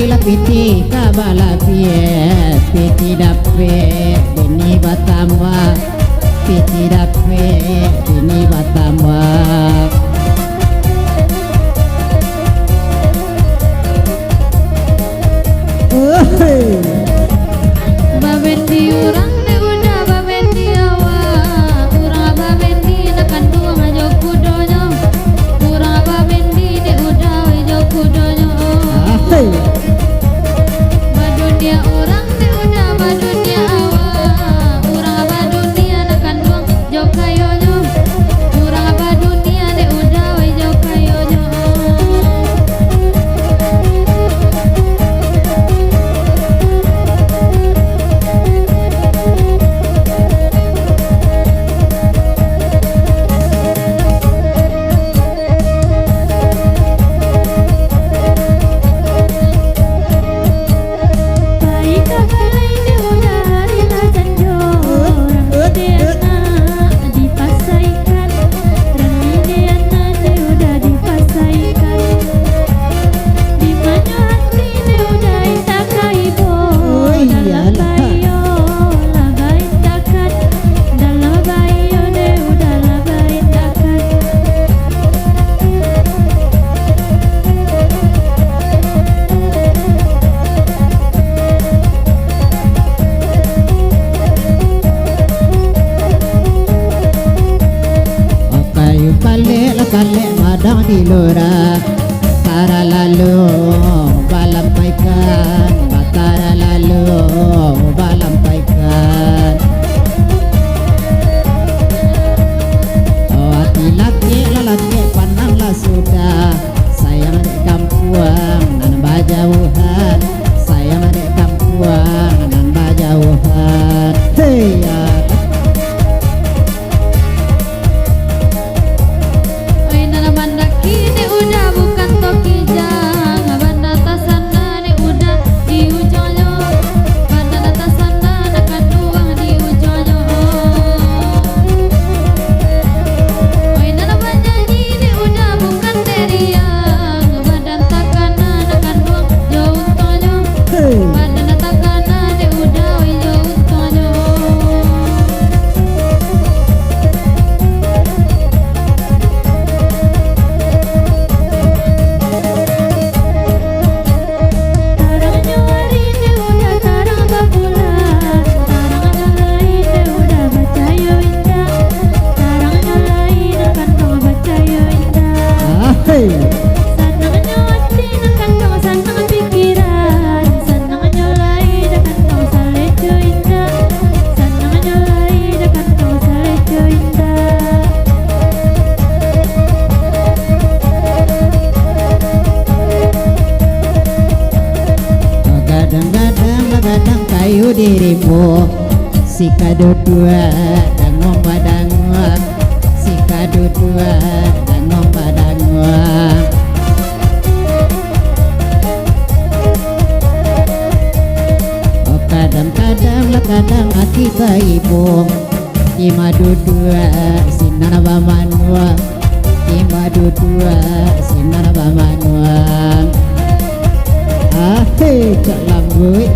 la piti kabala pie piti dape deni batamwa piti dape deni batamwa Babendi urang ne udah babendi awa urang babendi na kandung ajo kudonyo urang babendi ne udah ajo kudonyo badunia urang ne udah badunia awa urang badunia na kandung jo kayoyo urang badunia ne udah ajo kayoyo kale madang di lora tara lalu balampaikan batara lalu balampaikan oh hati laki pandanglah sudah sayang adik kampuang nan bajauhan sayang adik kampuang nan bajauhan hey ya. Kadang-kadang kayu dirimu si kadudua dangong badangwa si kadudua dangong badangwa oh kadang hati kaibu ima dudua sinar bamanwa ima dudua sinar bamanwa hey, cak lambui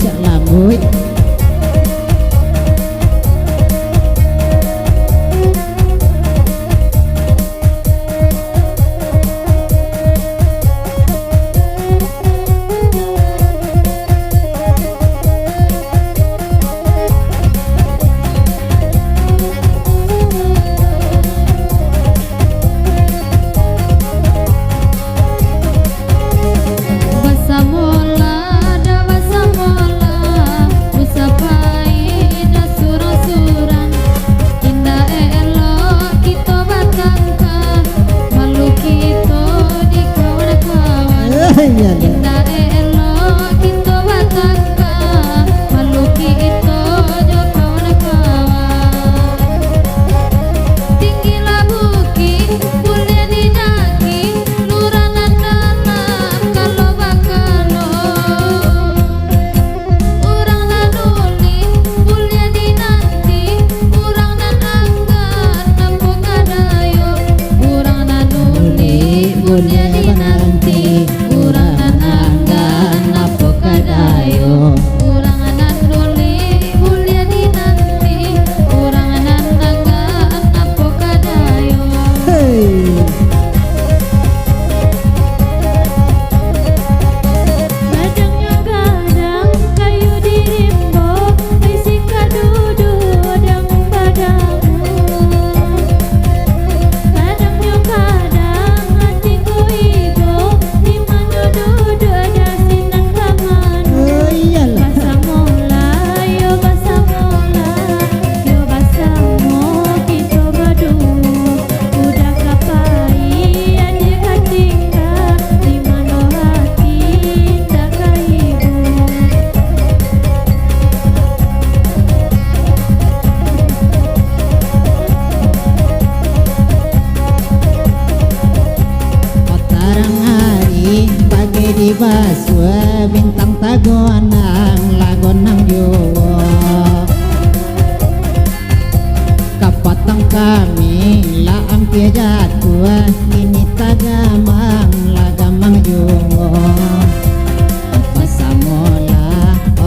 baswa bintang tagonang lagonang yuwo kapatang kami laang piajatua ini tagamang lagamang yuwo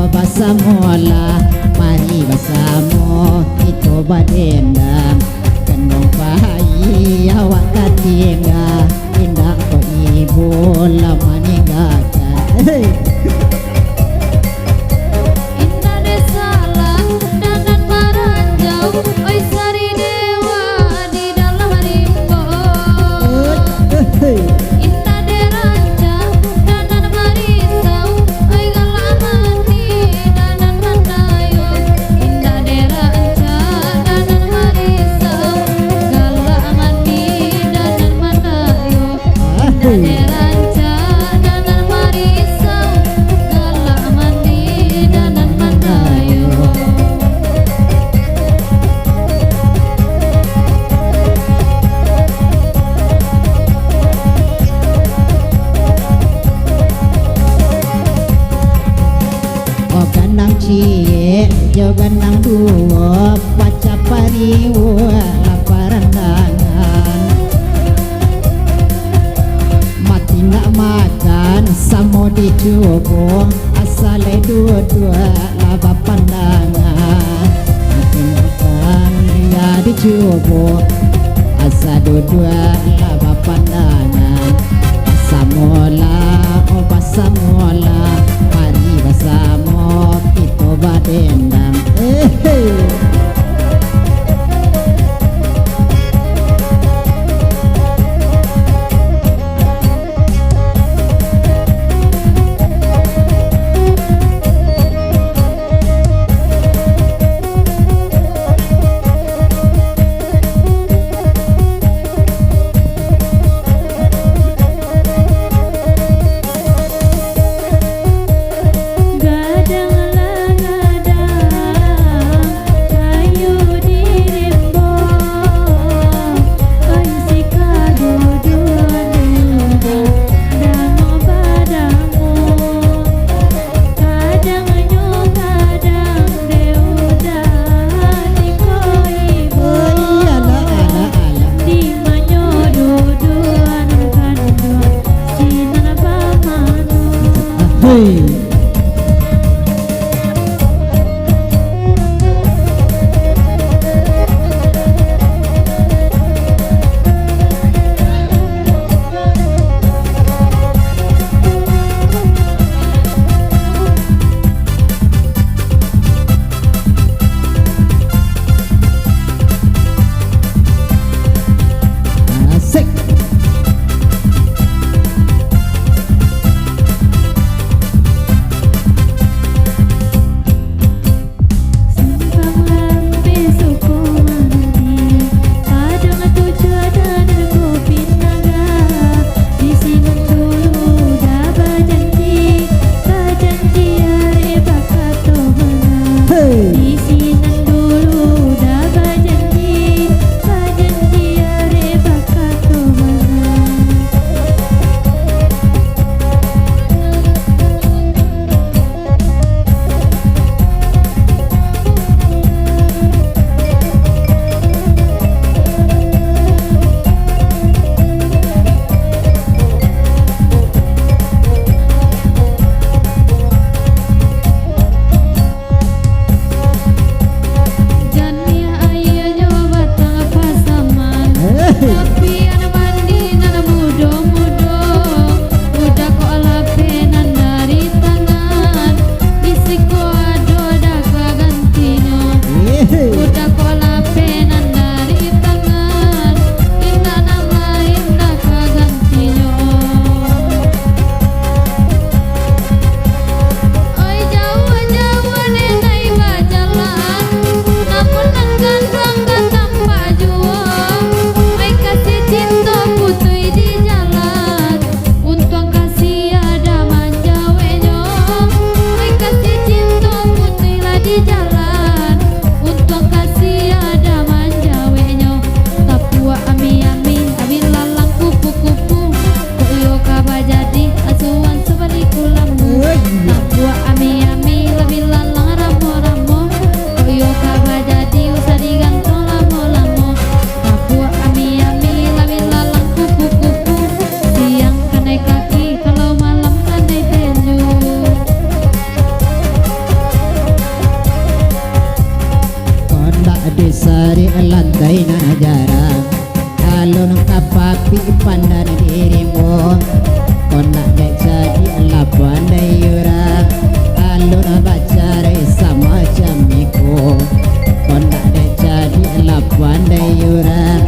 basamola mari basamo itu badendam kendong pai awak katinga indah ko ibu lama ninggalkan Indah desalah dan maranjau oi sari dewa di dalam rimbo Indah deranca dan marisau oi galamani dan mandayo Indah deranca dan marisau galamani dan mandayo Indah deranca dan marisau galamani dan mandayo oh ganang cie jo ganang duo paca pariwa laparan dangan mati nggak makan samo dicoba asale dua-dua laba pandangan mati makan dia dicoba asa dua-dua laba pandangan samola oh basamola mari basamo kita badendam Kasih alun kapapi pandan dirimu kona dek jadi labuan dayura alun bacare sama jamiku kona dek jadi labuan dayura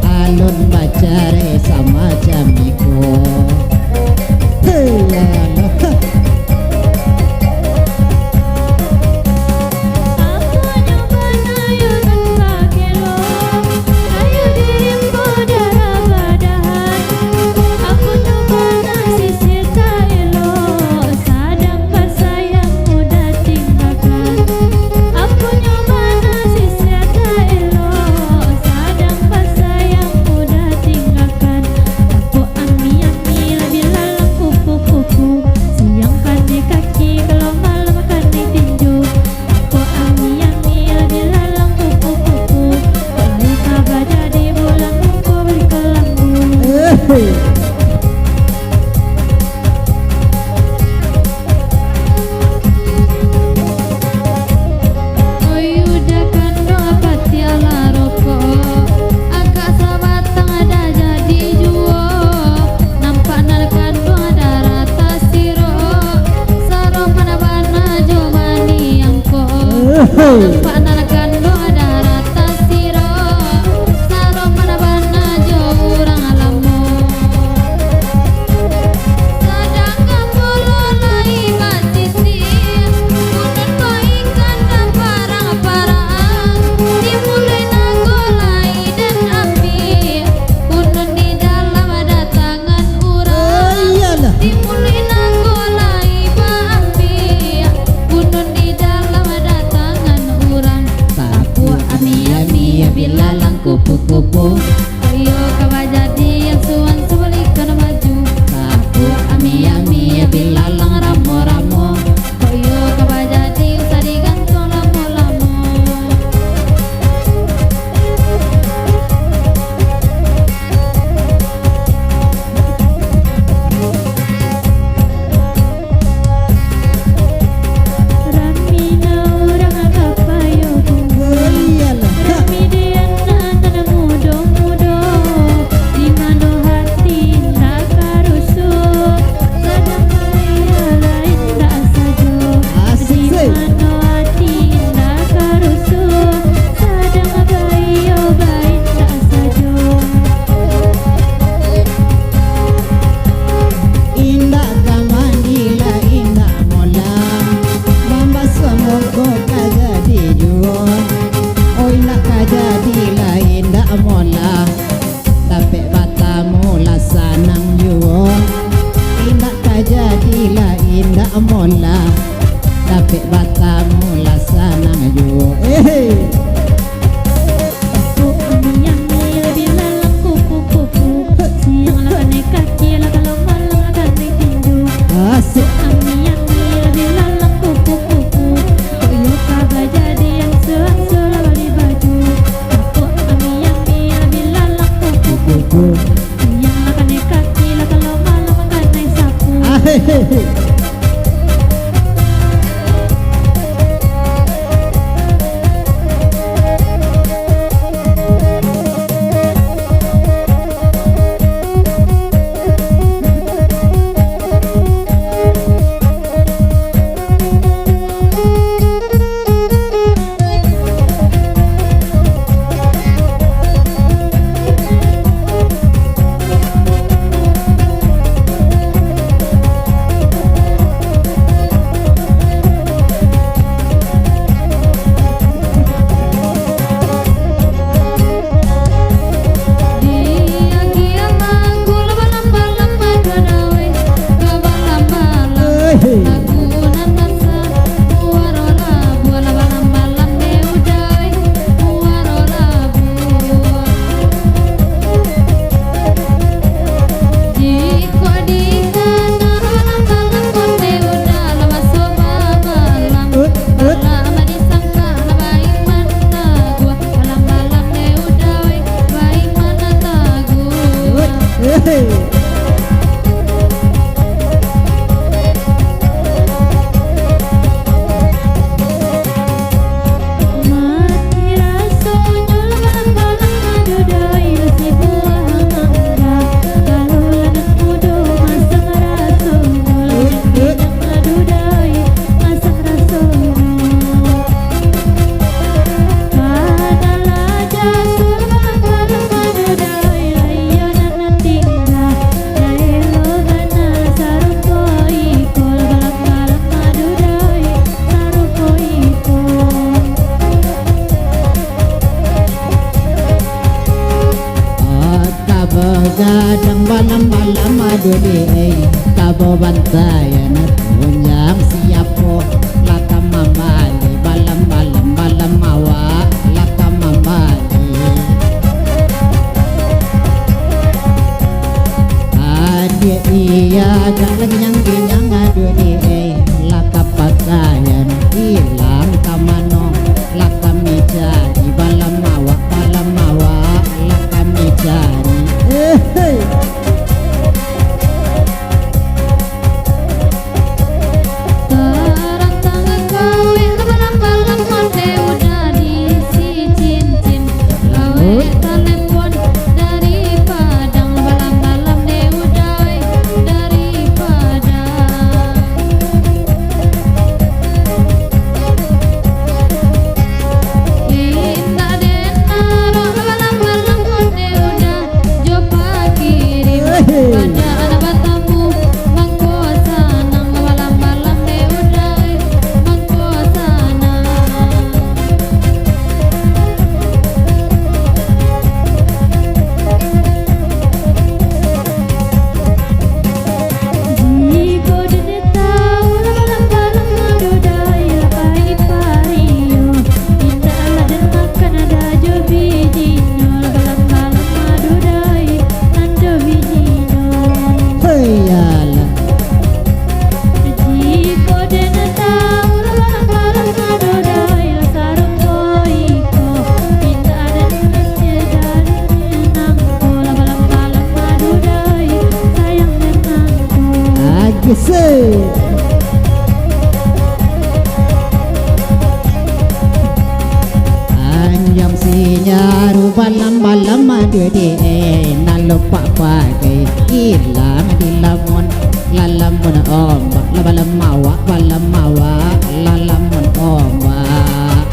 alun bacare sama jamiku hey ya Allah. gadang balam-balam adu di kabo bantayan tunyang siapo laka mamali balam-balam balam mawa laka mamali adik iya jangan nyang adu di laka pakaian hilang kamano laka mijari balam mawa laka mijari Anjang sinyaru balam-balam adu di nalupa pakai hilang di lamun lalamun ombak balam mawa lalamun ombak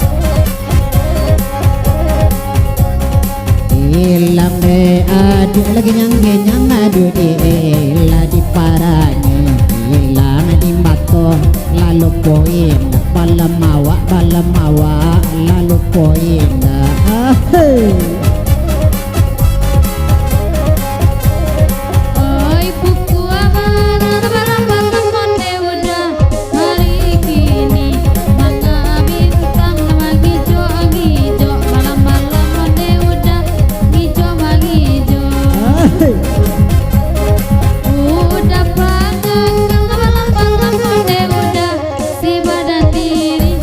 hilang de adu lagi nyang adu di di parani hilang di bato lalu poin balam mawa lalu poin Oi buku amanah balam-balam monde udah hari kini manga bintang nama gijo balam-balam monde udah gijo udah panjang balam-balam monde udah si badan diri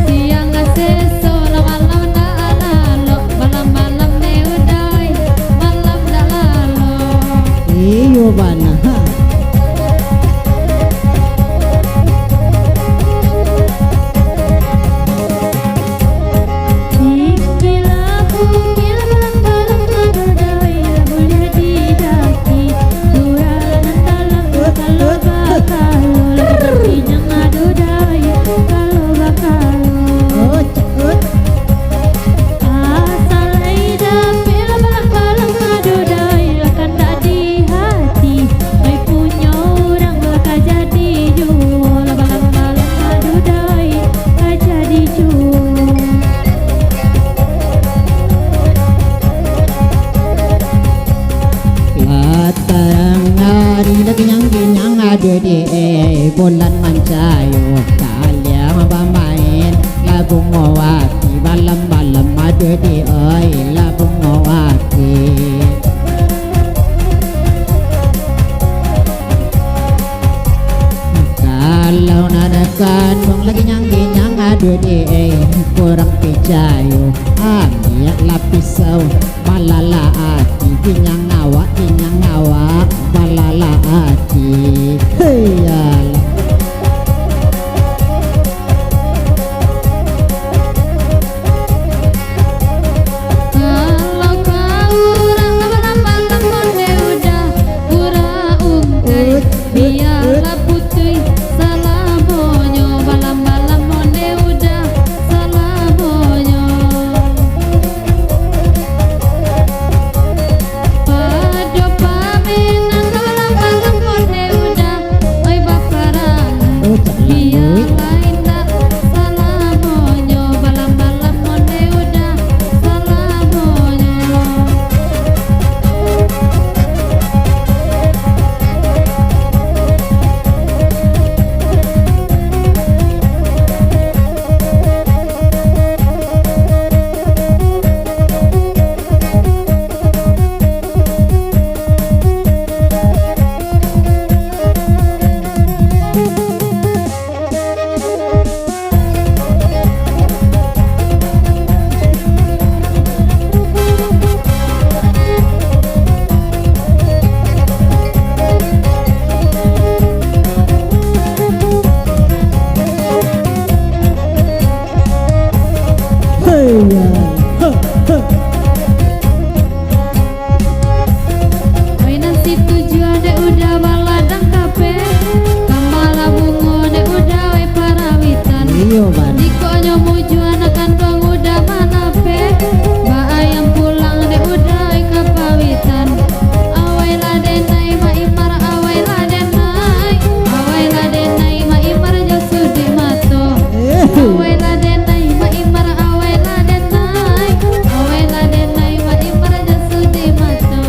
siang seso malam dah lalu balam-balam de udah malam dah lalu iyo bana Ginyang adu di bulan mancayo kalian bermain lagu ngawati balam-balam adu di lagu ngawati kalau nadakan bang lagi ginyang adu di kurang pijayo ambil lapisau balala ati ginyang awak balala ati heyala kalau kau orang balam-balam monde udah pura ungkai biarlah putui salah bonyo balam-balam monde udah salah bonyo pado paminan balam-balam monde udah oi bapak Yo ban. Dikonyo muju anak kandung udah mana pe. Mbak ayam pulang de udah ika pawitan. Awai la denai ma imar awai la denai. Awai la denai ma imar josu di mato. Awai la denai ma imar awai la denai. Awai la denai ma imar josu di mato.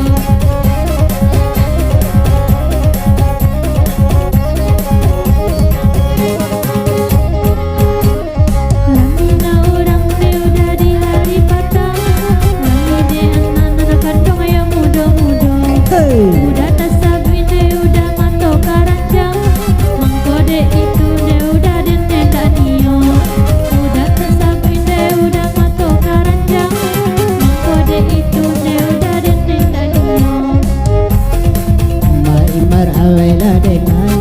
Lamina orang ne udah di hari patang. Lamine anak-anak kandung yang muda-muda. Udah tasabi ne udah manto karanjang. Mangkode itu ne udah dene danio. Udah tasabi ne udah manto karanjang. Mangkode itu ne udah dene danio. Ma imar awai la denai.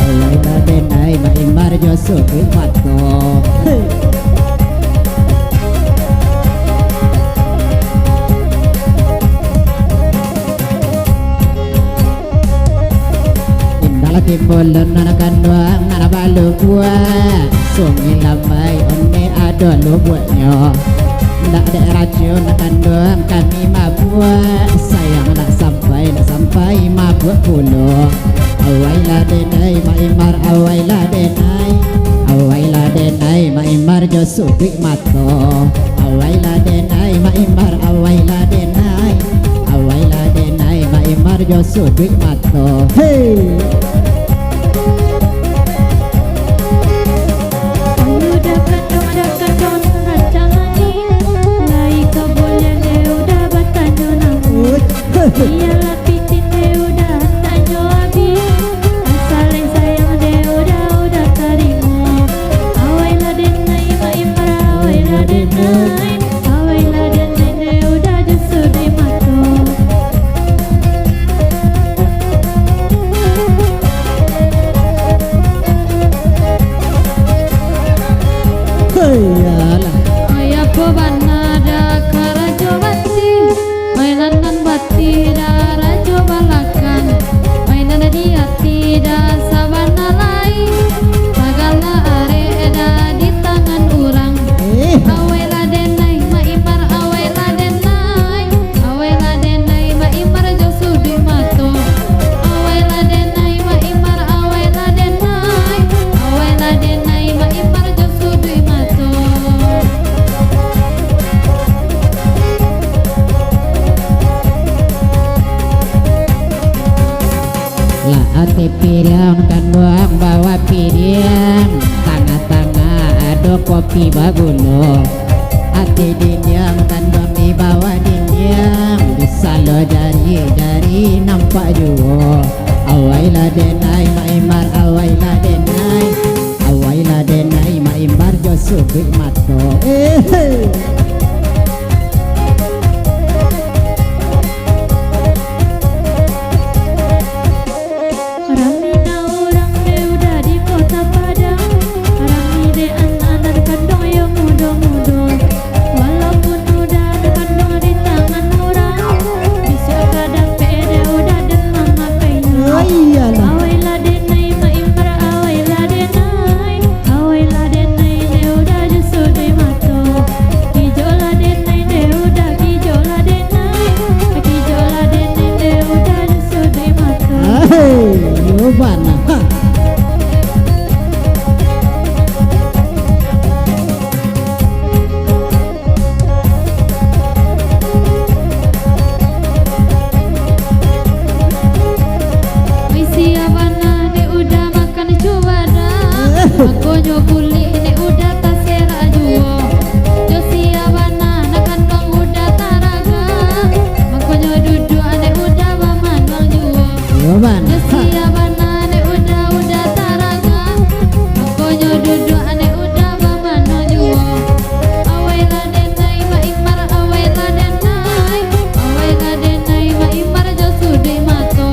Awai la denai ma imar josu mato. Indala timbolon nana kanduang nana balu gua. Sungi lambai onne ado lu buatnya. Ndak ada racun kandung kami mabuk. Sayang nak sampai mabuk puluh. Awai la denai ma imar awai la denai. Awai la denai ma imar josu mato. Awai la denai ma imar awai la denai. Awai la denai ma imar josu mato. Hey. Udah kandung rancangani. Lai kabolnya ne udah batanyo namu. Iya lapitin ne udah tanyo abi. Asalnya sayang ne udah tarimo. Awai la denai ma imar awai la denai. Awai la denai ne udah josu di mato. Yalah. Ayah banada karajo bati, mainan bati da rajo balakan, mainan di hati da sabana lai, segala are da di tangan orang. Awai la denai ma imar awai la denai, awai la denai ma imar josu di mato. Awai la denai ma imar awai la denai, awai la denai ma imar josu di mato. Lah ate piring kandung bawa piring. Tengah-tengah ada kopi bagulo. Ate dinyang kandung di bawah dinyang. Disalo jari nampak juga. Awai la denai ma imar awai la denai. Awai la denai ma imar josu mato. Ramina orang ne udah di kota Padang. Rami de anak-anak kandung yang muda-muda. Walaupun udah ada kandung di tangan orang, bisa kadang pede udah demam apanya. Iyalah. Awai la denai ma imar awai la denai. Awai la denai ne udah josu di mato. Kijo la denai ne udah kijo la denai. Kijo la denai ne udah josu di mato. Yo bana. Misi abana ne udah makan cubana. Aku nyokuli ne udah tasera juo. Josi abana nak kandung udah taraga. Aku nyodudu ane udah bamanual juo. Yo bana. Josi abana ne udah taraga. Aku nyodudu ane udah bamanual juo. Awai la denai ma imar awai la denai. Awai la denai ma imar josu di mato.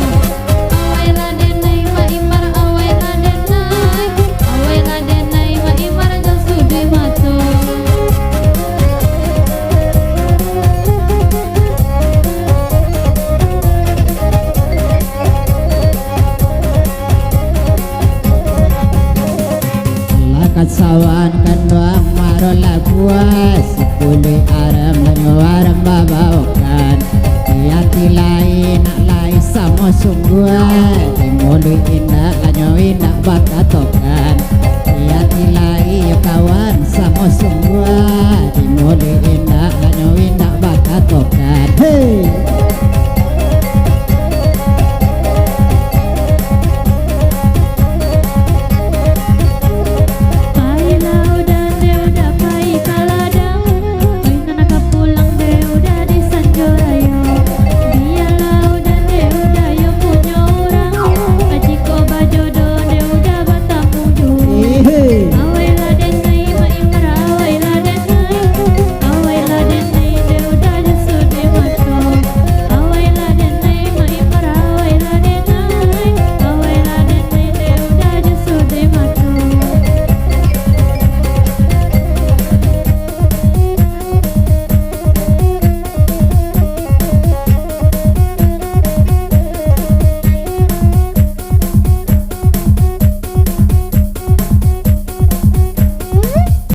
Awai la denai ma imar awai la denai. Awai la denai ma imar josu di mato. kasawan kanduang marola buas Sepuluh aram lenguaram babawakan Tiati lain nak lai sama sungguh Timulu indah lanyo indah bakatokan Tiati lain kawan sama sungguh Timulu indah lanyo indah bakatokan Hey!